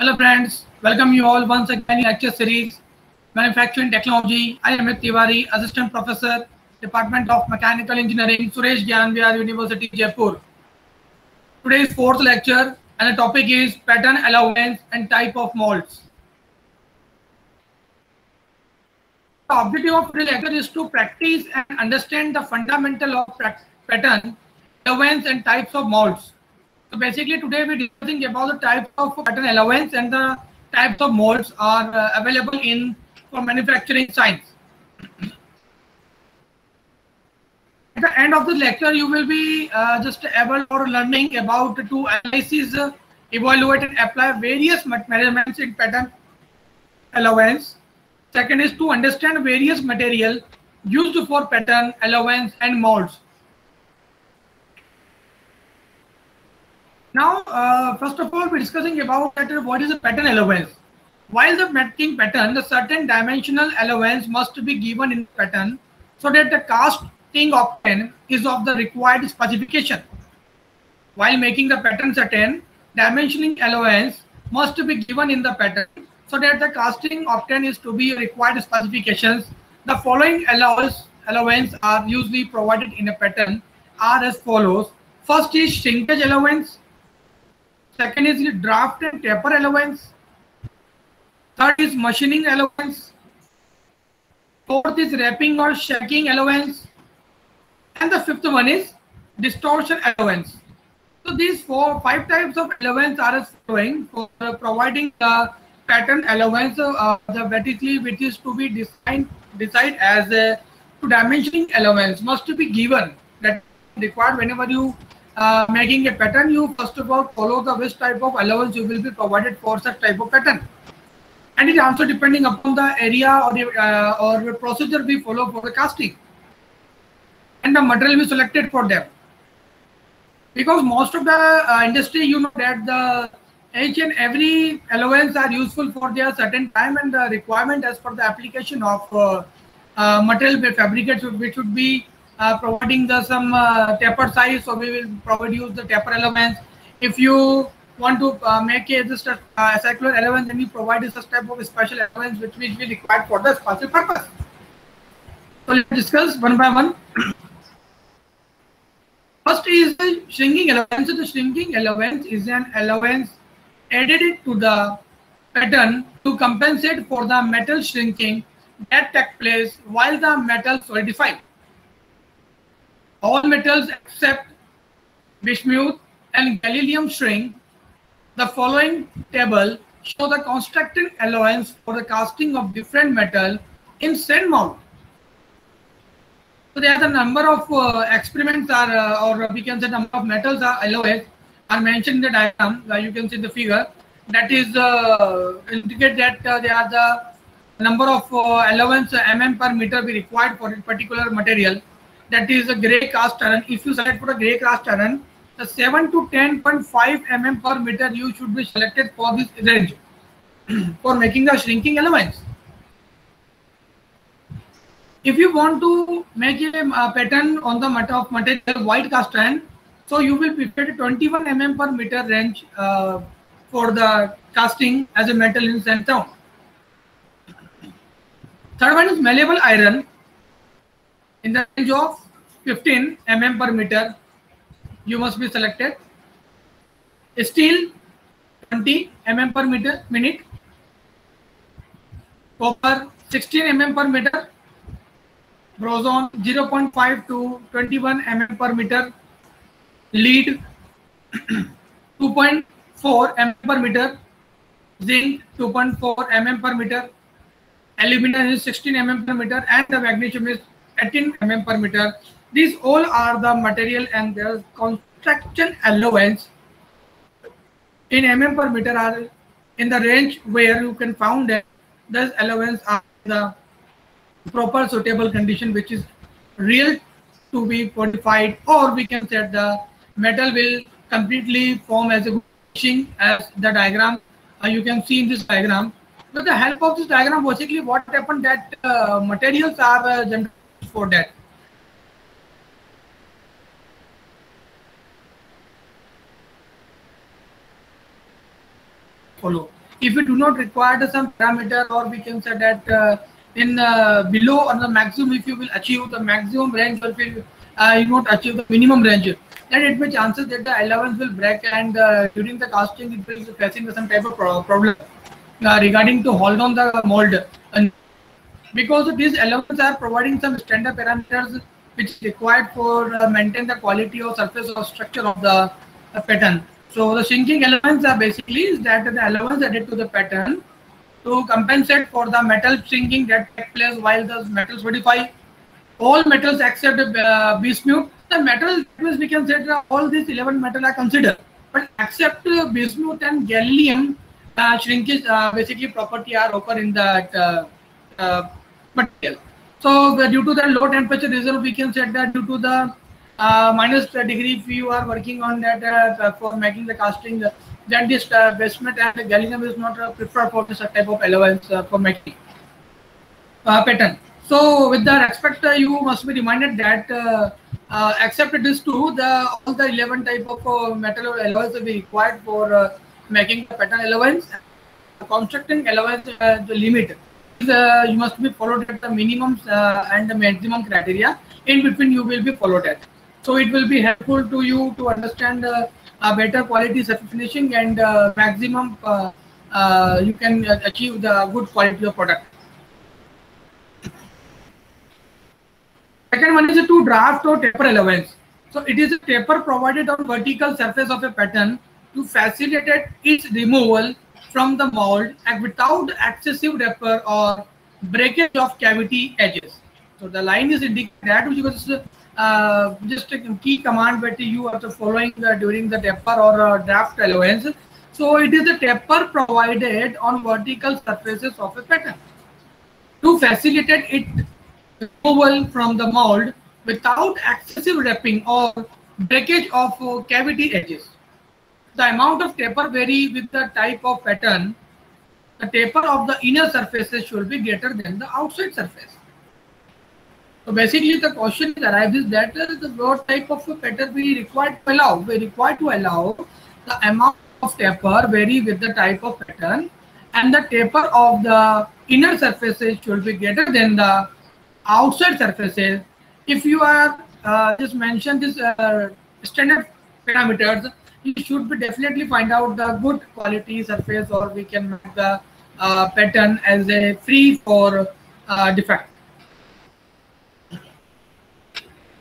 Hello friends, welcome you all once again in lecture series Manufacturing Technology. I am Amit Tiwari, Assistant Professor, Department of Mechanical Engineering, Suresh Gyan Vihar University, Jaipur. Today's fourth lecture and the topic is pattern allowance and type of molds. The objective of today's lecture is to practice and understand the fundamental of pattern allowance and types of molds. So basically today we're discussing about the types of pattern allowance and the types of molds are available in for manufacturing science. At the end of the lecture, you will be just able or learning about to analyze, evaluate and apply various measurements in pattern allowance. Second is to understand various material used for pattern allowance and molds. Now, first of all, we're discussing about that what is a pattern allowance. While the making pattern, the certain dimensional allowance must be given in pattern so that the casting octane is of the required specification. While making the pattern, certain dimensioning allowance must be given in the pattern so that the casting octane is to be required specifications. The following allowance are usually provided in a pattern are as follows. First is shrinkage allowance. Second is draft and taper allowance. Third is machining allowance. Fourth is wrapping or shaking allowance. And the fifth one is distortion allowance. So these five types of allowance are as following for providing the pattern allowance vertically, which is to be decided as a two dimensioning allowance must be given. That required whenever you making a pattern, you first of all follow the which type of allowance you will be provided for such type of pattern, and it also depending upon the area or the procedure we follow for the casting and the material we selected for them. Because most of the industry, you know that the each and every allowance are useful for their certain time and the requirement as per the application of material we fabricate, which should be providing the some taper size, so we will provide you the taper allowance. If you want to make a just a circular allowance, then we provide such type of special allowance which will be required for the special purpose. So let's discuss one by one. First is the shrinking allowance. The shrinking allowance is an allowance added to the pattern to compensate for the metal shrinking that takes place while the metal solidifies. All metals except bismuth and gallium shrink. The following table show the constructed allowance for the casting of different metal in sand mount. So there are a number of experiments are or we can say number of metals are allowance are mentioned in the diagram. You can see the figure that is indicate that there are the number of allowance per meter be required for a particular material. That is a grey cast iron. If you select for a grey cast iron, the 7 to 10.5 per meter you should be selected for this range for making the shrinking allowance. If you want to make a pattern on the material white cast iron, so you will prefer 21 per meter range for the casting as a metal in sand town. Third one is malleable iron in the range of 15 per meter. You must be selected. Steel 20 per minute. Copper 16 per meter. Boron 0.5 to 21 per meter. Lead 2.4 per meter. Zinc 2.4 per meter. Aluminum is 16 per meter, and the magnesium is 18 per meter. These all are the material and their construction allowance in per meter are in the range where you can found that those allowance are the proper suitable condition which is real to be quantified, or we can say the metal will completely form as a machine as the diagram you can see in this diagram. With the help of this diagram, basically what happened that materials are generated for that. Follow. If we do not require some parameter, or we can say that in below or the maximum, if you will achieve the maximum range, or if you not achieve the minimum range, then it may chances that the allowance will break, and during the casting it will be facing some type of problem regarding to hold on the mold. And because these allowances are providing some standard parameters which is required for maintain the quality or surface or structure of the pattern. So the shrinking allowance are basically is that the allowance added to the pattern to compensate for the metal shrinking that takes place while the metals solidify. All metals except bismuth. The metal, we can say that all these 11 metals are considered, but except bismuth and gallium, shrinkage basically property are occur in that material. So due to the low temperature result, we can say that due to the minus degree, if you are working on that for making the casting, then this bismuth and gallium is not preferred for this type of allowance for making pattern. So with that respect, you must be reminded that except this two, all the 11 type of metal allowance will be required for making the pattern allowance. Constructing allowance the limit is, you must be followed at the minimum and the maximum criteria. In between, you will be followed at. So it will be helpful to you to understand a better quality surface finishing, and maximum you can achieve the good quality of product. Second one is to draft or taper allowance. So it is a taper provided on vertical surface of a pattern to facilitate its removal from the mold and without excessive taper or breakage of cavity edges. So the line is indicated that, which was just a key command that you are following during the taper or draft allowance. So it is a taper provided on vertical surfaces of a pattern to facilitate it removal from the mold without excessive wrapping or breakage of cavity edges. The amount of taper vary with the type of pattern. The taper of the inner surfaces should be greater than the outside surface. So basically, the question arises that what type of a pattern we required to allow. We required to allow the amount of taper vary with the type of pattern, and the taper of the inner surfaces should be greater than the outside surfaces. If you are just mention this standard parameters, you should be definitely find out the good quality surface, or we can make the pattern as a free for defect.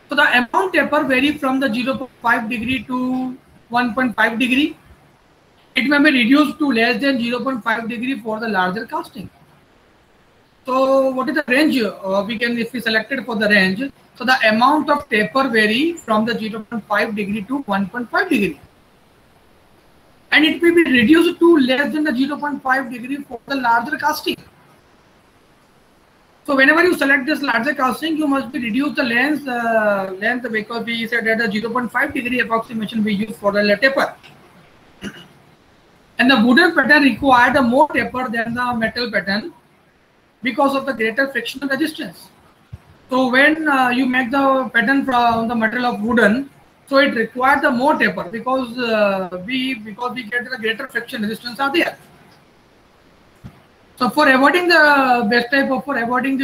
So the amount taper vary from the 0.5 degree to 1.5 degree. It may be reduced to less than 0.5 degree for the larger casting. So what is the range? We can, if we selected for the range, so the amount of taper vary from the 0.5 degree to 1.5 degree. And it may be reduced to less than the 0.5 degree for the larger casting. So whenever you select this larger casting, you must be reduce the length because we said that the 0.5 degree approximation we use for the taper. And the wooden pattern required a more taper than the metal pattern because of the greater frictional resistance. So when you make the pattern from the material of wooden, so it requires the more taper because we get the greater friction resistance are there. So for avoiding the best type of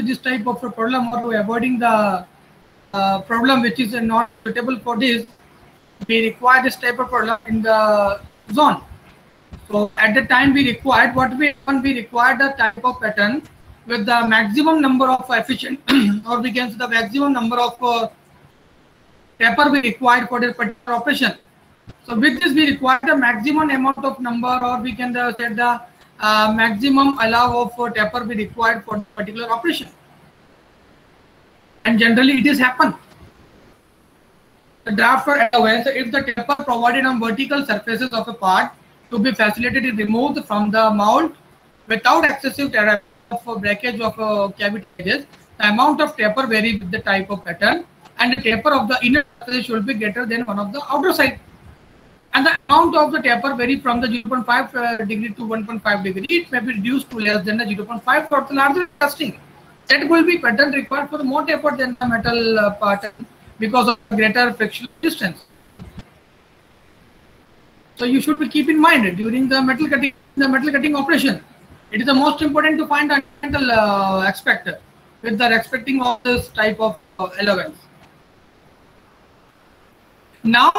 this type of a problem, or avoiding the problem which is not suitable for this, we require this type of problem in the zone. So at the time we required we required the type of pattern with the maximum number of efficient or we can say the maximum number of taper we required for this particular operation. So with this we require the maximum amount of number, or we can set the maximum allow of taper we required for particular operation. And generally it is happen. The draft for allowance, if the taper provided on vertical surfaces of a part to be facilitated removed from the mold without excessive of breakage of cavity edges, the amount of taper vary with the type of pattern, and the taper of the inner surface should be greater than one of the outer side. And the amount of the taper vary from the 0.5 degree to 1.5 degree. It may be reduced to less than the 0.5 for the larger casting. That will be pattern required for the more taper than the metal pattern because of greater frictional distance. So you should be keep in mind during the metal cutting the metal cutting operation. It is the most important to find the environmental aspect with the respecting of this type of allowance. Now,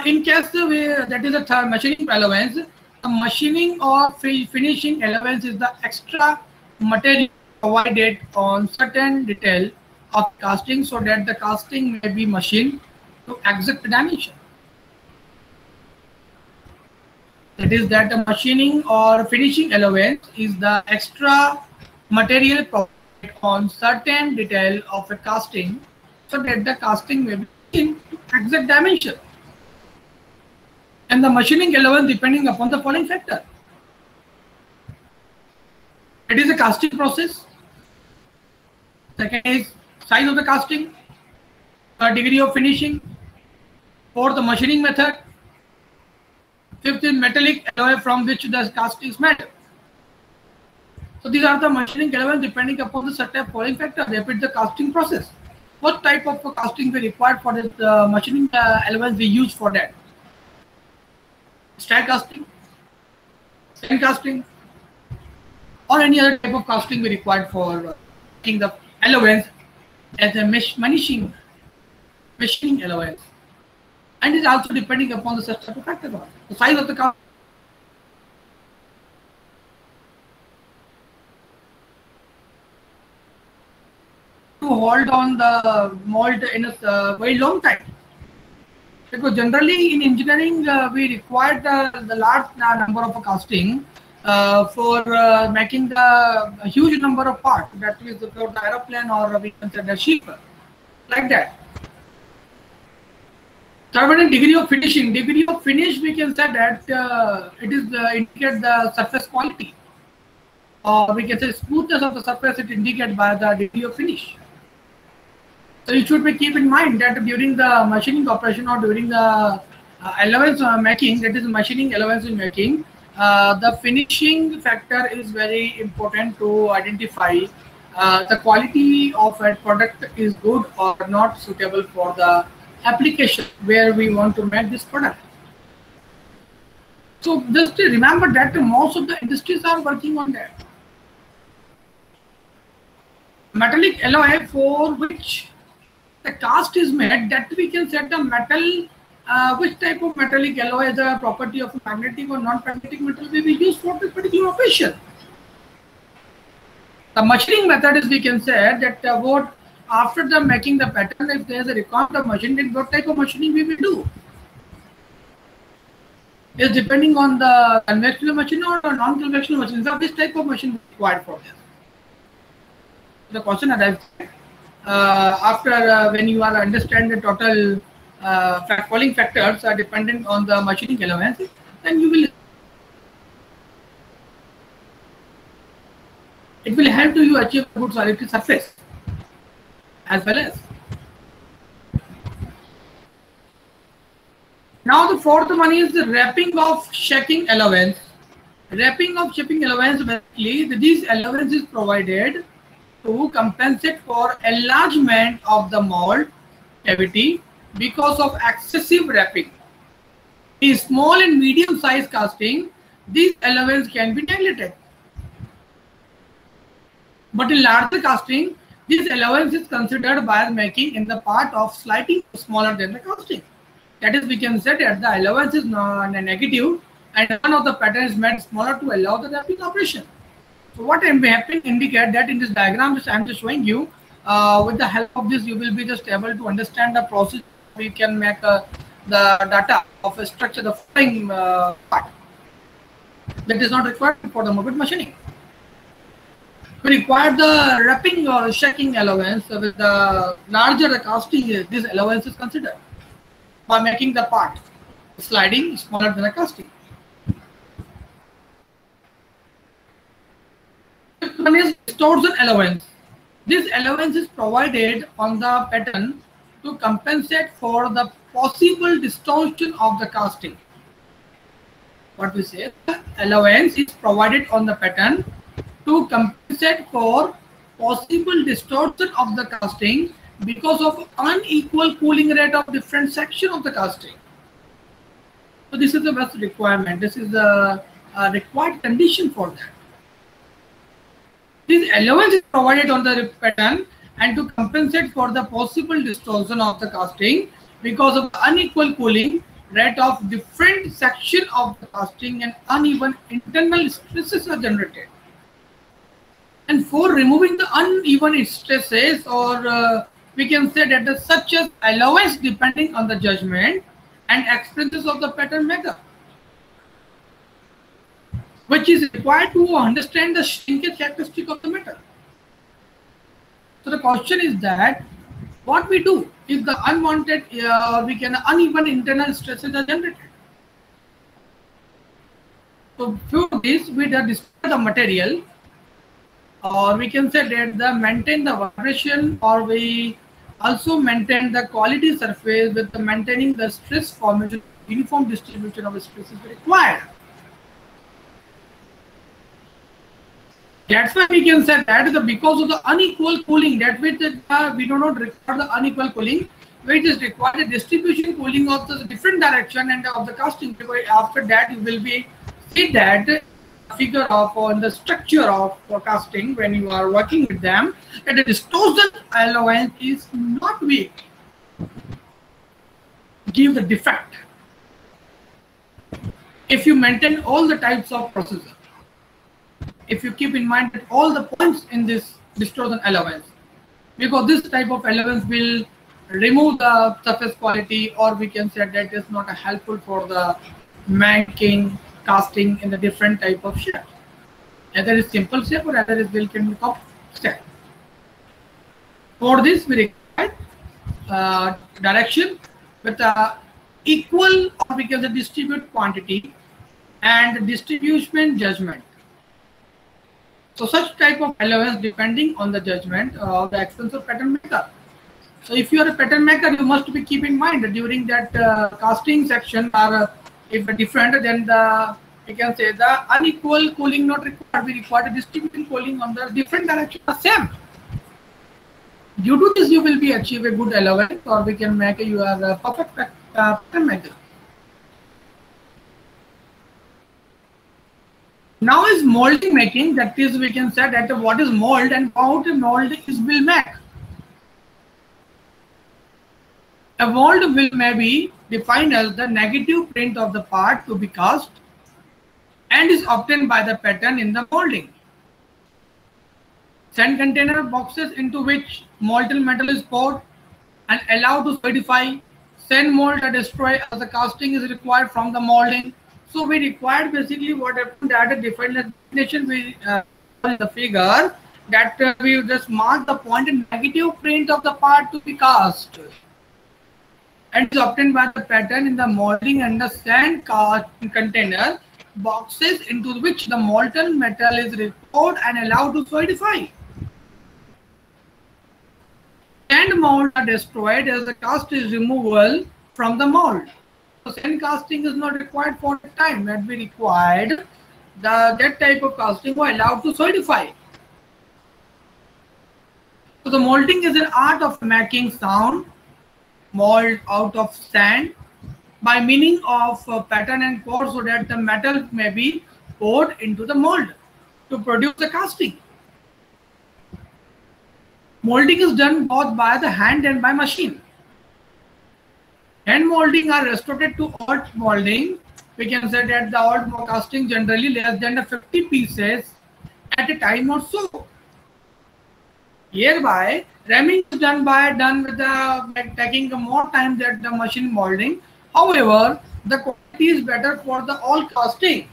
in case that is a machining allowance, the machining or finishing allowance is the extra material provided on certain detail of casting so that the casting may be machined to exact dimension. That is that the machining or finishing allowance is the extra material provided on certain detail of a casting so that the casting may be in exact dimension. And the machining allowance depending upon the following factor. It is a casting process. Second is size of the casting, degree of finishing, fourth the machining method, fifth is metallic alloy from which the casting is made. So these are the machining allowance depending upon the certain following factor. They fit the casting process. What type of casting we require for this machining allowance we use for that? Stack casting, sand casting, or any other type of casting we required for making the allowance as a machining allowance. And it is also depending upon the such type of factor. The size of the casting. To hold on the mold in a very long time. Because generally in engineering we require the large number of casting for making the huge number of parts, that is for the aeroplane or we consider ship, like that. Third one, degree of finishing. Degree of finish, we can say that it is indicate the surface quality, or we can say smoothness of the surface. It indicated by the degree of finish. So you should keep in mind that during the machining operation or during the allowance making, that is machining allowance making, the finishing factor is very important to identify the quality of a product is good or not suitable for the application where we want to make this product. So just remember that most of the industries are working on that. Metallic alloy for which the cast is made, that we can set the metal, which type of metallic alloy is the property of magnetic or non-magnetic metal we will use for this particular operation. The machining method is, we can say that what after the making the pattern, if there is a requirement of machining, what type of machining we will do. Is depending on the conventional machine or non-conventional machine. So this type of machine required for this. The question arises. After when you are understand the total following factors are dependent on the machining allowance, then you will it will help to you achieve a good solidity surface as well as. Now the fourth one is the wrapping of shaping allowance. Wrapping of shaping allowance, basically this allowance is provided to compensate for enlargement of the mold cavity because of excessive wrapping. In small and medium size casting, this allowance can be neglected. But in larger casting, this allowance is considered by making in the part of slightly smaller than the casting. That is, we can say that the allowance is negative and one of the pattern is made smaller to allow the wrapping operation. So what I'm happening indicate that in this diagram which I'm just showing you, with the help of this you will be just able to understand the process. We can make the data of a structure, the following part that is not required for the molded machining. We require the wrapping or shaking allowance with the larger the casting is, this allowance is considered by making the part sliding smaller than a casting. One is distortion allowance. This allowance is provided on the pattern to compensate for the possible distortion of the casting. What we say, the allowance is provided on the pattern to compensate for possible distortion of the casting because of unequal cooling rate of different section of the casting. So this is the best requirement. This is the required condition for that. This allowance is provided on the pattern and to compensate for the possible distortion of the casting because of the unequal cooling rate of different section of the casting and uneven internal stresses are generated. And for removing the uneven stresses, or we can say that such as allowance depending on the judgment and experiences of the pattern maker, which is required to understand the shrinkage characteristic of the metal. So the question is that what we do if the unwanted uneven internal stresses are generated. So through this we destroy the material, or we can say that maintain the vibration, or we also maintain the quality surface with the maintaining the stress formation, uniform distribution of stress is required. That's why we can say that because of the unequal cooling, that way we do not require the unequal cooling, we just require the distribution cooling of the different direction and of the casting. Because after that you will be see that figure of on the structure of casting when you are working with them, that the distortion allowance is not weak, give the defect if you maintain all the types of processor. If you keep in mind that all the points in this distortion allowance, because this type of allowance will remove the surface quality, or we can say that is not helpful for the making casting in the different type of shape. Either is simple shape or either is will can be complex shape. For this we require direction with equal, or we can say distribute quantity and distribution judgment. So such type of allowance depending on the judgment of the expense of pattern maker. So if you are a pattern maker, you must be keep in mind that during that casting section, or if different, then we can say the unequal cooling not required. We require the distributing cooling on the different direction the same. Due to this, you will be achieve a good allowance, or we can make you are a perfect pattern maker. Now is molding making, that is we can say that what is mold and how the mold is will make. A mold will may be defined as the negative print of the part to be cast and is obtained by the pattern in the molding. Sand container boxes into which molten metal is poured and allowed to solidify. Sand mold are destroyed as the casting is required from the molding. So we required basically what happened that a different definition we in the figure, that we just mark the point in negative print of the part to be cast and is obtained by the pattern in the molding and the sand container boxes into which the molten metal is poured and allowed to solidify. Sand mold are destroyed as the cast is removal from the mold. So sand casting is not required for the time that we required. That type of casting was allowed to solidify. So the molding is an art of making sound mold out of sand by meaning of pattern and core, so that the metal may be poured into the mold to produce the casting. Molding is done both by the hand and by machine. Hand molding are restricted to alt molding. We can say that the alt casting generally less than the 50 pieces at a time or so. Hereby, ramming is done with the taking more time than the machine molding. However, the quality is better for the all casting.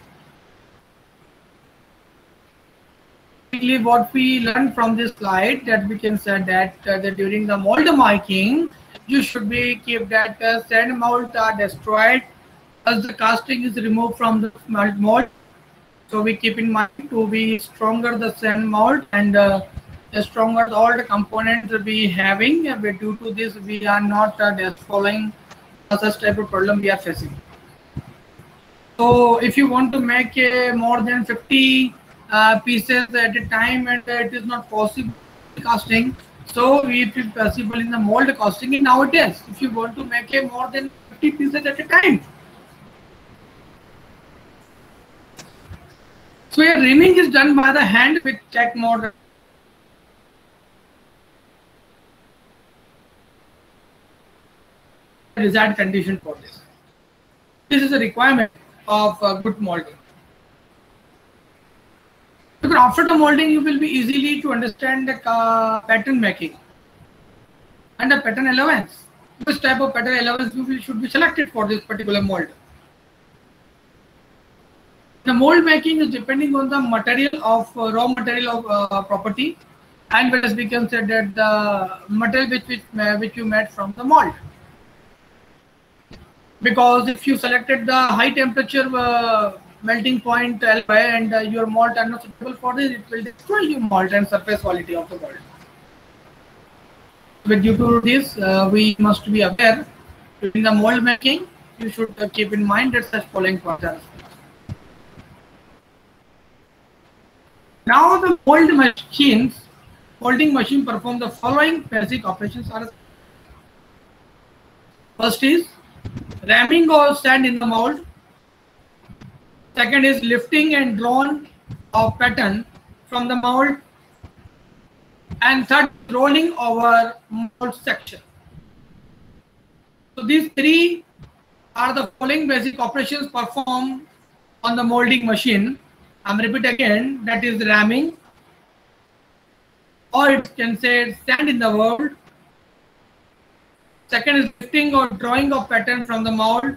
What we learned from this slide, that we can say that, that during the mold making, you should be keep that sand mold are destroyed as the casting is removed from the mold. So we keep in mind to be stronger the sand mold, and the stronger all the components we having. Due to this, we are not following such type of problem we are facing. So if you want to make more than 50 pieces at a time, and it is not possible casting, so it is possible in the mold casting in nowadays. If you want to make more than 50 pieces at a time, So here reaming is done by the hand with check mode. Desired condition for this. This is a requirement of good molding. Because after the molding, you will be easily to understand the pattern making and the pattern allowance. Which type of pattern allowance should be selected for this particular mold. The mold making is depending on the material of raw material of property, and whereas we can say that the material which you made from the mold. Because if you selected the high temperature melting point alloy and your mold are not suitable for this, it will destroy your mold and surface quality of the mold. But due to this, we must be aware during the mold making. You should keep in mind that such following points are. Now the molding machine perform the following basic operations. First is ramming or sand in the mold. Second is lifting and drawn of pattern from the mold. And third, rolling over mold section. So these three are the following basic operations performed on the molding machine. I'm repeat again, that is ramming, or it can say sand in the mold. Second is lifting or drawing of pattern from the mold.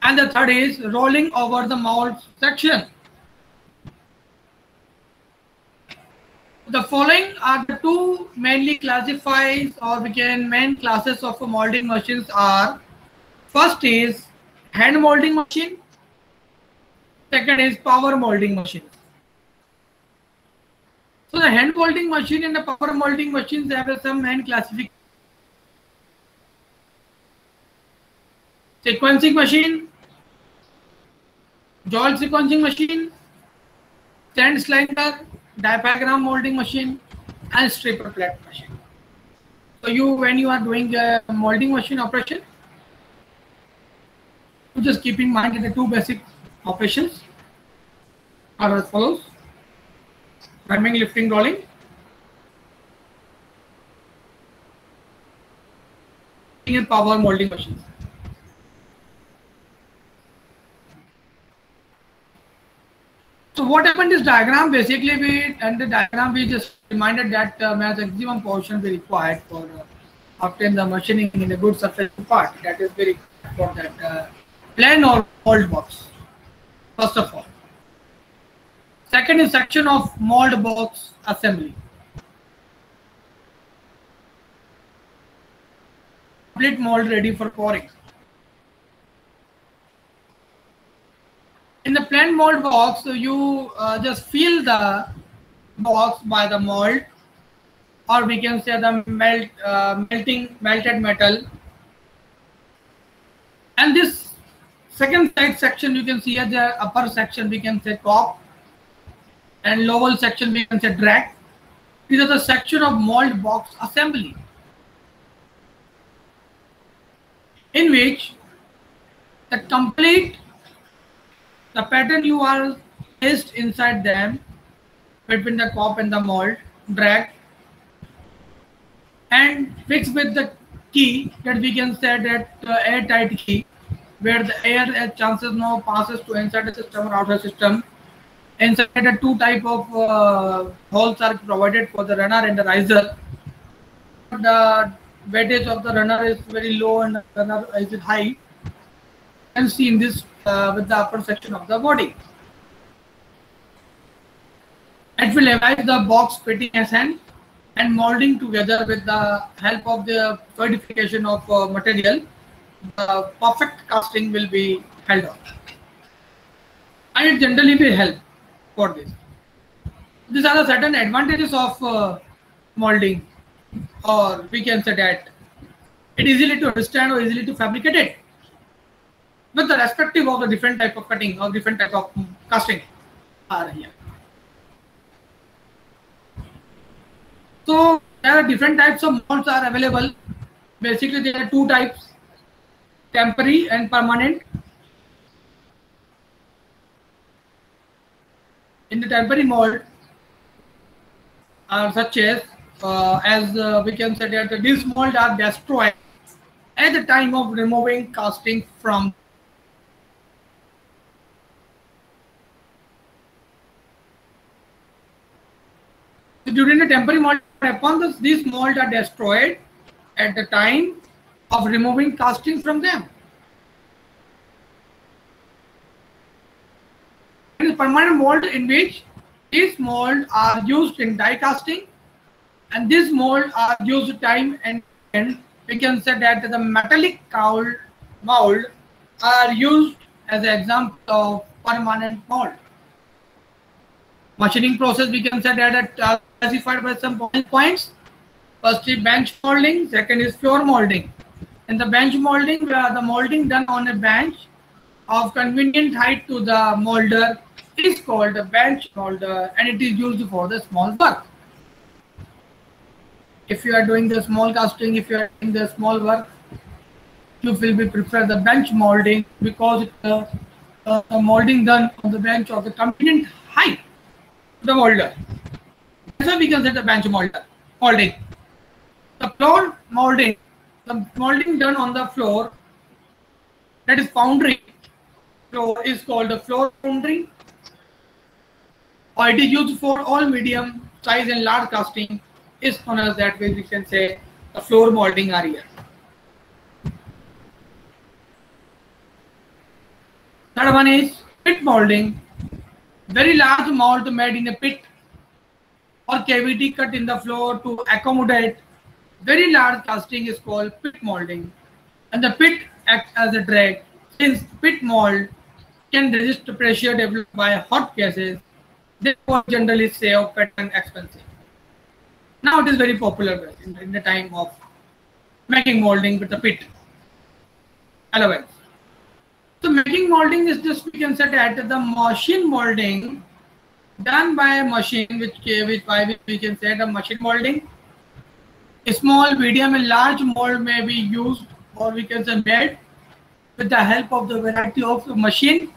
And the third is rolling over the mold section. The following are the two mainly classifies, or we can main classes of molding machines are. First is hand molding machine. Second is power molding machine. So the hand molding machine and the power molding machines have some main classification. Sequencing machine, jolt sequencing machine, sand slider, diaphragm molding machine, and stripper plate machine. So when you are doing a molding machine operation, you just keep in mind that the two basic operations are as follows: ramming, lifting, rolling. In power molding machines. So what happened is diagram basically we just reminded that maximum portion be required for obtain the machining in a good surface part. That is very for that plain or mold box. First of all. Second is section of mold box assembly. Complete mold ready for pouring. In the plain mold box, you just fill the box by the mold, or we can say the melted metal. And this second side section you can see at the upper section we can say top, and lower section we can say drag. These are the section of mold box assembly, in which the complete the pattern you are placed inside them between the top and the mold, drag, and fixed with the key that we can say that airtight key, where the air chances no passes to inside the system or outer system. Inside the two type of holes are provided for the runner and the riser. The weightage of the runner is very low and the runner is high. And see in this with the upper section of the body. It will evade the box fitting assent and molding together with the help of the solidification of material. The perfect casting will be held on, and it generally will help for this. These are the certain advantages of molding, or we can say that it is easily to understand or easily to fabricate it with the respective of the different type of cutting or different type of casting are here. So there are different types of molds are available. Basically there are two types: temporary and permanent. in the temporary mold are such as we can say that these mold are destroyed at the time of removing casting from. So during the temporary mold, upon these mold are destroyed at the time of removing casting from them. And the permanent mold, in which these mold are used in die casting, and these mold are used time and again. We can say that the metallic mold are used as an example of permanent mold. Machining process, we can say that classified by some points. First is bench molding, second is floor molding. In the bench molding, the molding done on a bench of convenient height to the molder is called a bench molder, and it is used for the small work. If you are doing the small casting, if you are doing the small work, you will be prefer the bench molding, because the molding done on the bench of the convenient height to the molder. That's why we can say the bench molding. The floor molding, the molding done on the floor, that is foundry floor, is called the floor foundry, or it is used for all medium size and large casting, is known as that way. We can say the floor molding area. Third one is pit molding. Very large mold made in a pit or cavity cut in the floor to accommodate very large casting is called pit molding. And the pit acts as a drag, since pit mold can resist pressure developed by hot gases. Therefore, generally save pattern expensive. Now it is very popular in the time of making molding with the pit allowance. So making molding is just, we can say that the machine molding done by a machine, which we can say the machine molding. A small, medium, and large mold may be used, or we can say made, with the help of the variety of the machine.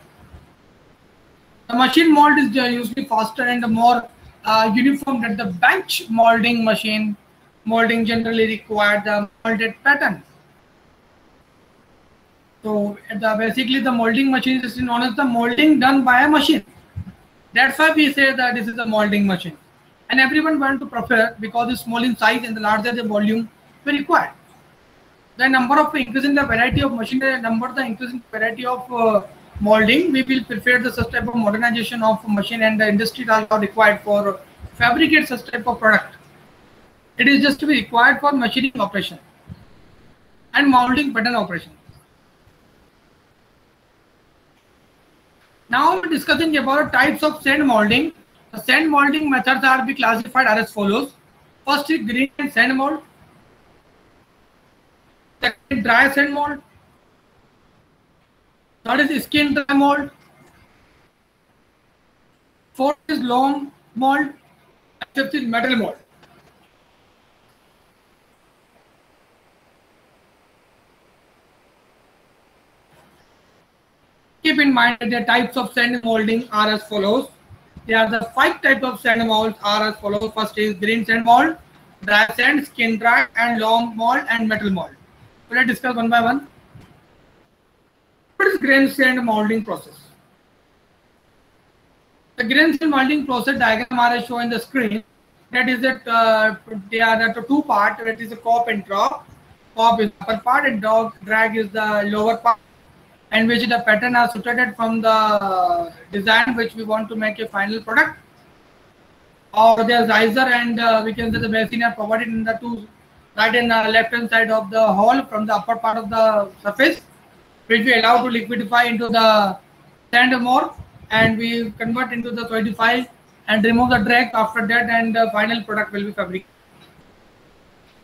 The machine mold is usually faster and more uniform than the bench molding machine. Molding generally require the molded pattern. So basically the molding machine is known as the molding done by a machine. That's why we say that this is a molding machine. And everyone want to prefer, because the small in size and the larger the volume we require. The number of increasing the variety of machinery, the increasing variety of molding, we will prefer the such type of modernization of machine, and the industry are required for fabricate such type of product. It is just to be required for machining operation and molding pattern operation. Now we're discussing about types of sand molding. The sand molding methods are be classified as follows. First is green sand mold. Second, dry sand mold. Third is skin dry mold. Fourth is long mold. Fifth is metal mold. Keep in mind that the types of sand molding are as follows. There are the 5 types of sand molds are as follows. First is green sand mold, dry sand, skin dry, and long mold, and metal mold. So let's discuss one by one. What is grain sand molding process? The grain sand molding process diagram are shown in the screen. That is that they are the 2 parts. That is the cop and drop. Cop is the upper part and drag is the lower part, and which the pattern are suited from the design which we want to make a final product. Or the riser and we can say the basin are provided in the 2 right and left hand side of the hole from the upper part of the surface, which we allow to liquidify into the sand more, and we convert into the solidify and remove the drag after that, and the final product will be fabricated.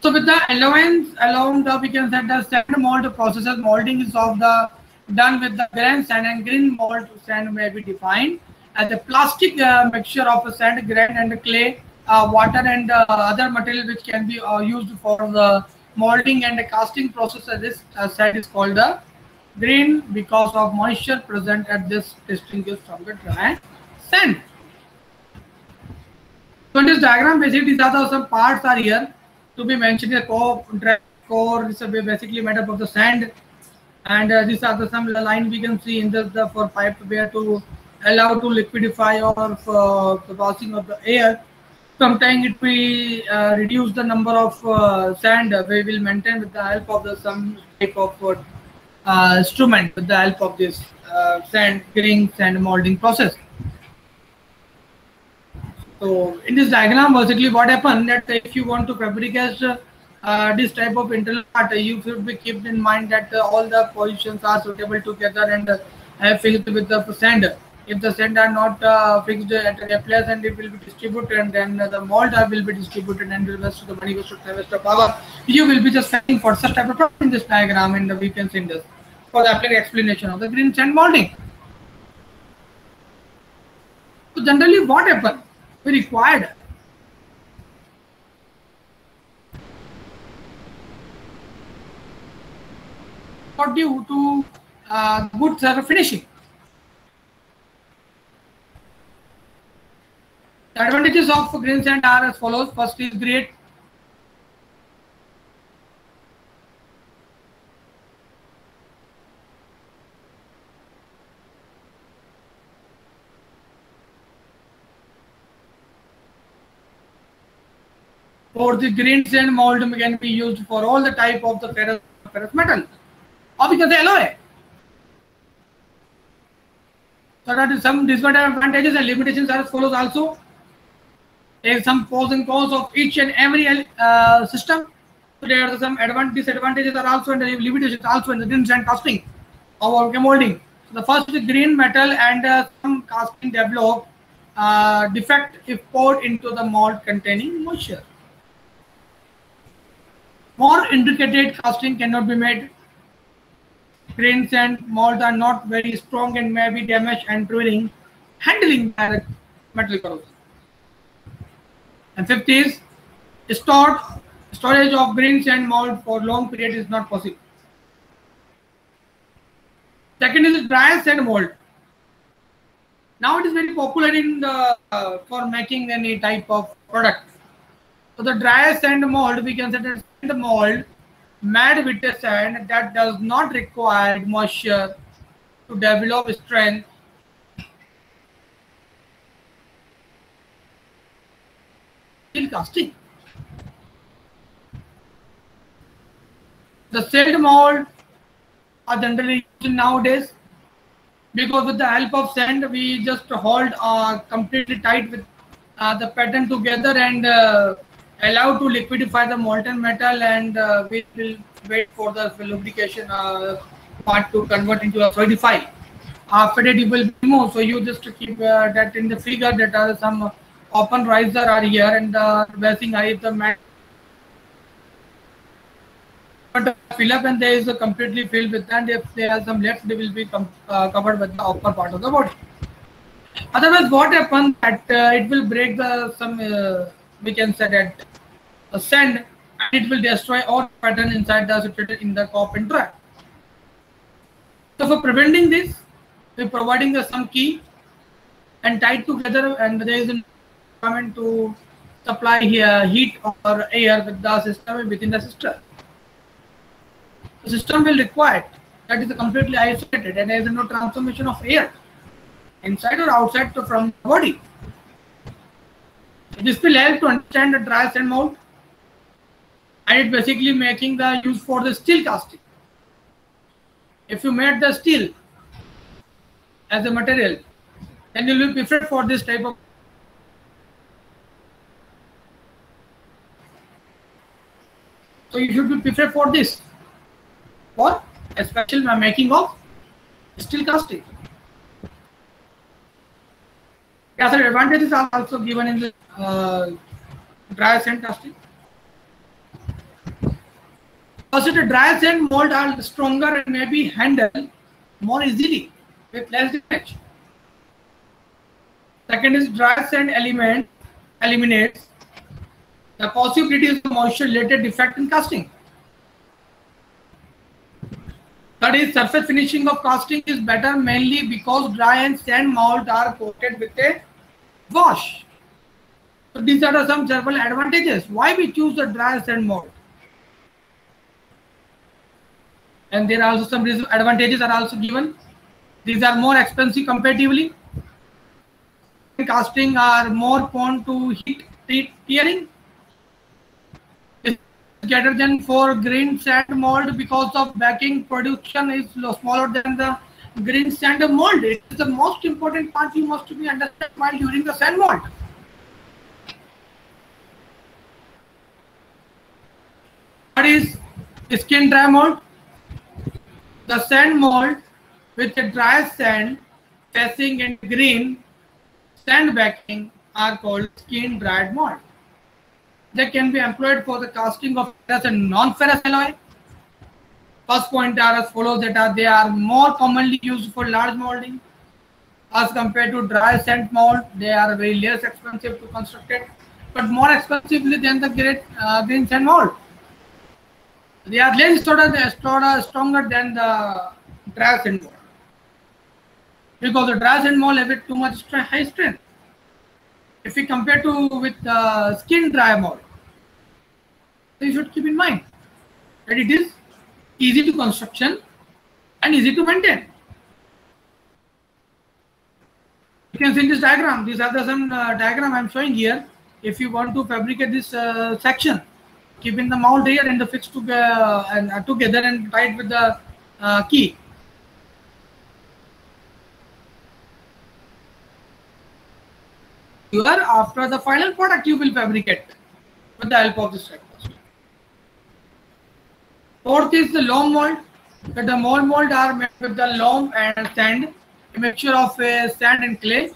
So with the allowance along the, we can say the sand mold processes, molding is of the done with the grain sand, and green mold sand may be defined as a plastic mixture of a sand, grain, and clay, water, and other material which can be used for the molding and the casting process. This sand is called the green because of moisture present at this distinguished from the dry sand. So in this diagram, basically these are some parts are here to be mentioned. The core is basically made up of the sand, and these are some line we can see in the for pipe where to allow to liquidify or for the passing of the air. Sometimes it will reduce the number of sand we will maintain with the help of the some type of instrument with the help of this sand grinding and molding process. So in this diagram, basically what happened that if you want to fabricate this type of internal part, you should be kept in mind that all the positions are suitable together and fixed with the sand. If the sand are not fixed at a place, and it will be distributed, and then the mold will be distributed, and the rest of the money goes to the rest of power. You will be just finding for such type of problem in this diagram, and we can see this for the explanation of the green sand molding. So generally, what happened? We required for due to good surface finishing. The advantages of green sand are as follows. First is great for the green sand mold can be used for all the type of the ferrous metal, or we can say alloy. So that is some disadvantages and limitations are as follows also. There is some pros and cons of each and every system. So there are some disadvantages are also and the limitations also in the green sand casting or molding. So the first is green metal and some casting develop defect if poured into the mold containing moisture. More intricate casting cannot be made. Green sand mold are not very strong and may be damaged and drilling, handling direct metal corrosion. And fifth is storage of green sand mold for long period is not possible. Second is dry sand mold. Now it is very popular in the for making any type of product. So the dry sand mold, we can say that sand mold made with a sand that does not require moisture to develop strength. Steel casting. The sand mold are generally used nowadays because with the help of sand we just hold completely tight with the pattern together and allow to liquidify the molten metal, and we will wait for the lubrication part to convert into a solidify. After that it will be removed. So you just keep that in the figure that are some open riser are here, and the basing height the mat fill up, and there is a completely filled with, and if there are some left they will be covered with the upper part of the body. Otherwise what happens that it will break the some we can say that sand, and it will destroy all pattern inside the situated in the top and dry. So for preventing this, we are providing the some key and tied together, and there is a requirement to supply here heat or air with the system within the system. The system will require that is completely isolated, and there is no transformation of air inside or outside from the body. This will help to understand the dry sand mold, and it basically making the use for the steel casting. If you made the steel as a material, then you will be preferred for this type of. So you should be preferred for this, for especially making of steel casting. As advantages are also given in the dry sand casting. First, the dry sand mold are stronger and may be handled more easily with less damage. Second is dry sand eliminates the possibilities of moisture-related defect in casting. Third is surface finishing of casting is better mainly because dry and sand mold are coated with a wash. So these are some several advantages. Why we choose the dry sand mold? And there are also some advantages are also given. These are more expensive comparatively. Casting are more prone to heat tearing. It's greater than for green sand mold because of backing production is smaller than the green sand mold. It is the most important part you must be understand while using the sand mold. What is skin dry mold? The sand mold with a dry sand facing in green sand backing are called skin dried mold. They can be employed for the casting of ferrous and non-ferrous alloy. First point are as follows, that they are more commonly used for large molding. As compared to dry sand mold, they are very less expensive to construct it, but more expensively than the green sand mold. They are less stronger than the dry sand mold, because the dry sand mold have too much high strength. If we compare to with the skin dry mold, so you should keep in mind that it is easy to construction and easy to maintain. You can see in this diagram. These are the some diagram I am showing here. If you want to fabricate this section, keeping the mold here and the fix together and tied with the key. Here, after the final product, you will fabricate with the help of this type. Fourth is the loam mold. The mold are made with the loam and sand, a mixture of sand and clay.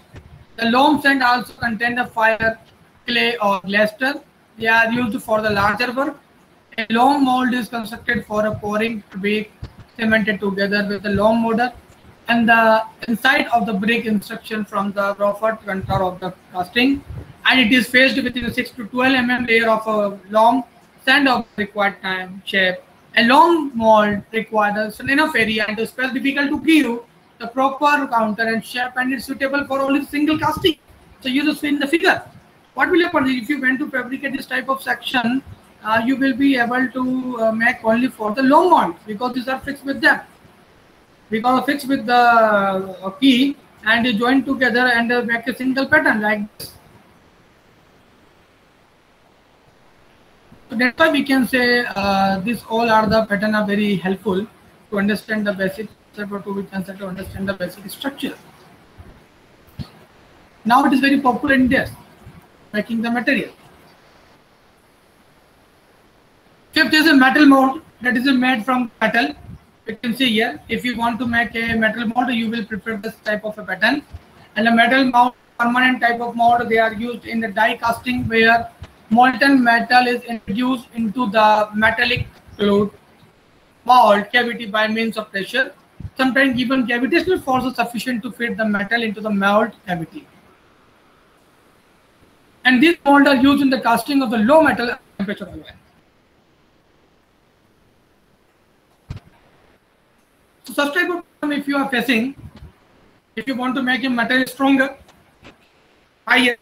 The loam sand also contain the fire, clay or plaster. They are used for the larger work. A loam mold is constructed for a pouring brick cemented together with the loam mortar and the inside of the brick instruction from the proffered contour of the casting, and it is faced within a 6 to 12 mm layer of loam sand of required time, shape. A loam mold requires enough area and is very difficult to give the proper counter and shape, and it's suitable for only single casting. So you just see in the figure. What will happen if you want to fabricate this type of section? You will be able to make only for the loam mold, because these are fixed with them. Because fixed with the key and you join together and make a single pattern like this. So that's why we can say these all are the pattern are very helpful to understand the basic, to understand the basic structure. Now it is very popular in this, making the material. Fifth is a metal mold, that is made from metal. You can see here, if you want to make a metal mold, you will prefer this type of a pattern. And a metal mold, permanent type of mold, they are used in the die casting where molten metal is introduced into the metallic fluid mold cavity by means of pressure. Sometimes given gravitational force is sufficient to fit the metal into the mold cavity. And these molds are used in the casting of the low metal temperature alloy. So such type of problem if you are facing, if you want to make a material stronger, higher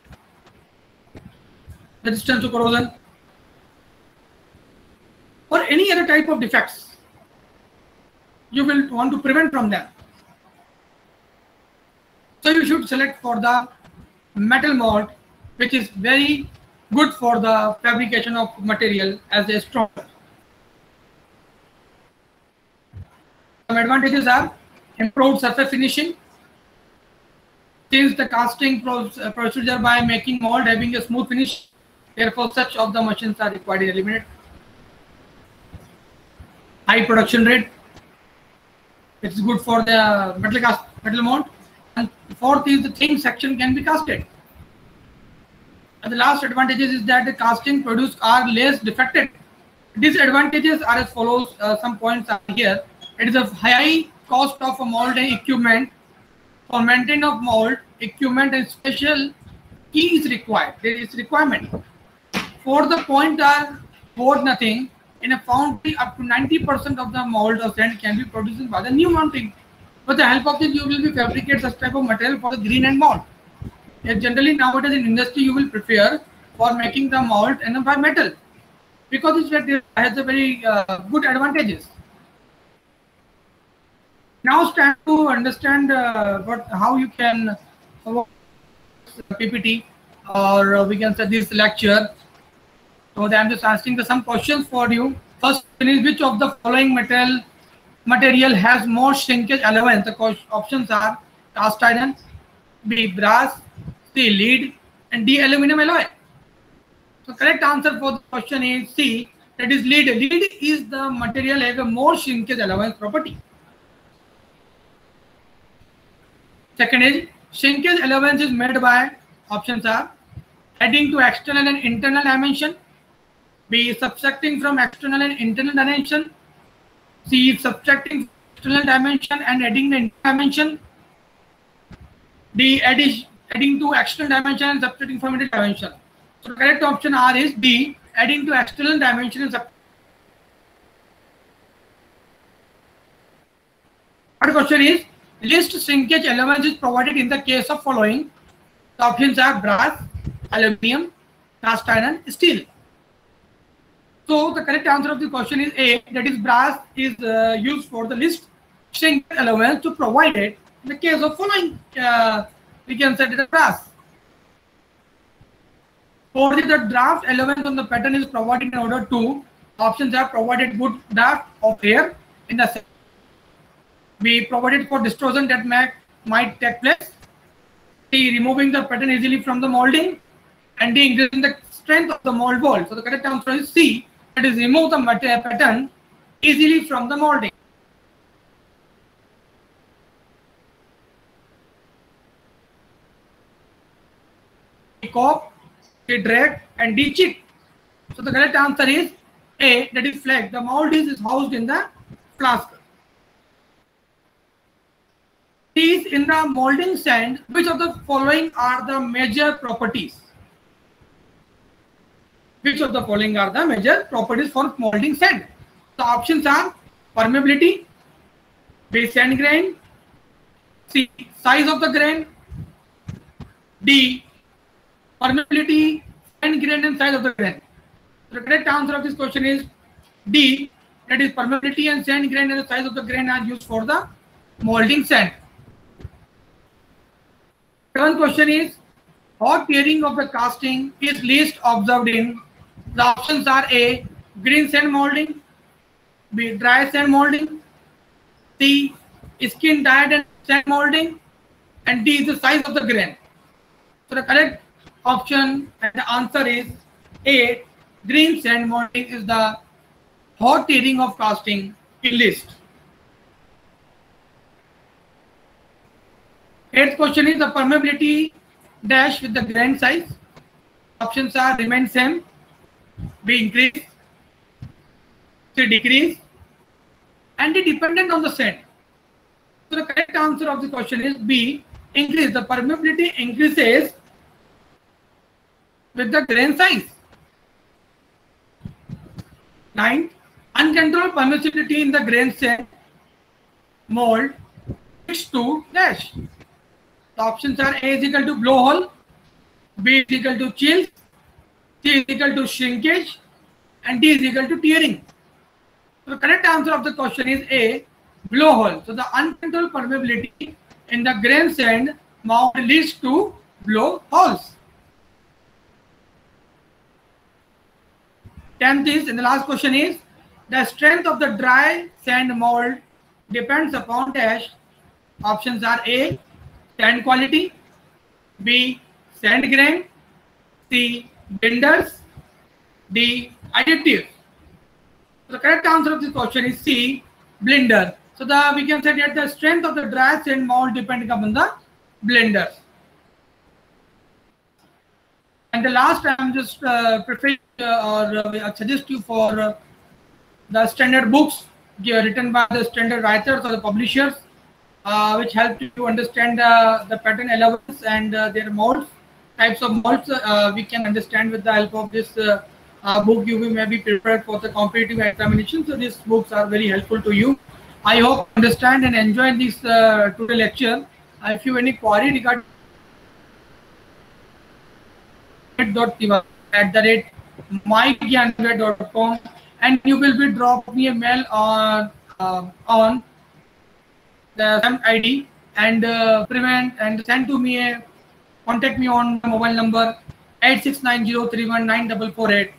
resistance to corrosion, or any other type of defects, you will want to prevent from them. So you should select for the metal mold, which is very good for the fabrication of material as a stronger. Some advantages are improved surface finishing. Since the casting procedure by making mold having a smooth finish, therefore such of the machines are required to eliminate. High production rate. It's good for the metal mold. And fourth is the thin section can be casted. And the last advantages is that the casting produced are less defected. Disadvantages are as follows. Some points are here. It is a high cost of a molding equipment. For maintenance of mold equipment and special key is required. There is requirement. For the point are board nothing. In a foundry, up to 90% of the mold or sand can be produced by the new mounting. With the help of this, you will be fabricate such type of material for the green and mold. Generally nowadays in industry, you will prefer for making the mold and by metal, because it has a very good advantages. Now it's time to understand how you can PPT, or we can say this lecture. So I'm just asking some questions for you. First is, which of the following material has more shrinkage allowance? The options are cast iron, B brass, C lead, and D aluminum alloy. So correct answer for the question is C, that is lead. Lead is the material has a more shrinkage allowance property. Second is, shrinkage allowance is made by, options are adding to external and internal dimension, B subtracting from external and internal dimension, C subtracting external dimension and adding the internal dimension, D adding to external dimension and subtracting from internal dimension. So the correct option R is D, adding to external dimension and subtracting. Third question is, least shrinkage allowance is provided in the case of following. The options are brass, aluminum, cast iron, steel. So the correct answer of the question is A, that is brass is used for the least shrinkage allowance to provide it in the case of following. We can say the brass. For the draft allowance on the pattern is provided in order to, options are provided good draft of air in the B, provided for distortion that might take place, C, removing the pattern easily from the molding, and D, increasing the strength of the mold wall. So the correct answer is C, that is remove the pattern easily from the molding. D, cope, C, drag, and D, cheat. So the correct answer is A, that is flag. The mold is housed in the flask. Is in the molding sand, which of the following are the major properties? Which of the following are the major properties for molding sand? The options are permeability, B, sand grain, C, size of the grain, D, permeability, sand grain and size of the grain. The correct answer of this question is D, that is permeability and sand grain and the size of the grain are used for the molding sand. Second question is, hot tearing of the casting is least observed in. The options are A, green sand molding, B, dry sand molding, C, skin dyed and sand molding, and D, the size of the grain. So the correct option and the answer is A, green sand molding is the hot tearing of casting in list. Eighth question is, the permeability dash with the grain size. Options are remain same, B, increase, C, decrease, and D, dependent on the sand. So the correct answer of the question is B, increase. The permeability increases with the grain size. 9. Uncontrolled permissibility in the grain sand mold leads to dash. The options are A is equal to blowhole, B is equal to chill, C is equal to shrinkage, and D is equal to tearing. So the correct answer of the question is A, blowhole. So the uncontrolled permeability in the grain sand mold leads to blowholes. 10th is, and the last question is, the strength of the dry sand mold depends upon dash. Options are A, sand quality, B, sand grain, C, blenders, D, additives. So the correct answer of this question is C, blender. So we can say that the strength of the dry sand mold depends upon the blenders. And the last, I am just preparing or suggest you for the standard books written by the standard writers or the publishers, which help you to understand the pattern allowance and their molds, types of molds. We can understand with the help of this book. You may be prepared for the competitive examination. So these books are very helpful to you. I hope you understand and enjoy this today lecture. If you have any query regarding prevent@mygyanvet.com, and you will be drop me a mail on the same ID, and prevent and send to me a contact me on the mobile number 8690319448.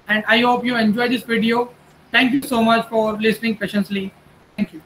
And I hope you enjoy this video. Thank you so much for listening patiently. Thank you.